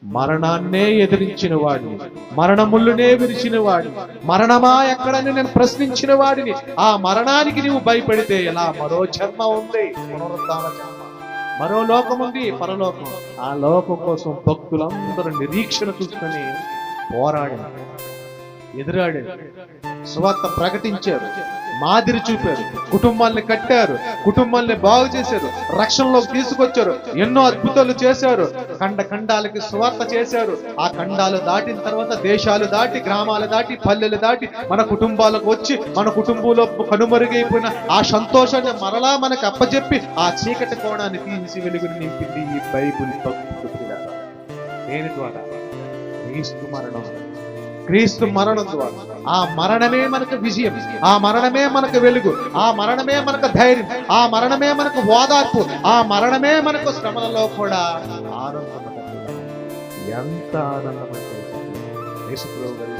మరణాన్నే ఎదిరించిన వాడిని, మరణముళ్ళునే విరిచిన వాడిని, మరణమా ఎక్కడని నేను ప్రశ్నించిన వాడిని. ఆ మరణానికి నీవు భయపడితే ఎలా? మరో జన్మ ఉంది, పునరుత్థాన జన్మ, మరో లోకం ఉంది, పరలోకం. ఆ లోకం కోసం భక్తులందరూ నిరీక్షణ చూసుకొని పోరాడారు, ఎదురాడారు, సువార్త ప్రకటించారు, మాదిరి చూపారు, కుటుంబాల్ని కట్టారు, కుటుంబాల్ని బాగు చేశారు, రక్షణలోకి తీసుకొచ్చారు, ఎన్నో అద్భుతాలు చేశారు, ఖండాలకి సువార్త చేశారు. ఆ ఖండాలు దాటిన తర్వాత దేశాలు దాటి, గ్రామాలు దాటి, పల్లెలు దాటి మన కుటుంబాలకు వచ్చి మన కుటుంబంలో కనుమరుగైపోయిన ఆ సంతోషాన్ని మరలా మనకు అప్పచెప్పి ఆ చీకటి కోణాన్ని తీసి వెలుగుని నింపింది ఈ బైబిల్ భక్తుల దేని ద్వారా? క్రీస్తు మరణం. క్రీస్తు మరణం ద్వారా. ఆ మరణమే మనకు విజయం, ఆ మరణమే మనకు వెలుగు, ఆ మరణమే మనకు ధైర్యం, ఆ మరణమే మనకు ఓదార్పు, ఆ మరణమే మనకు శ్రమలలో కూడా ఆనందం. ఎంత ఆనందం అంటే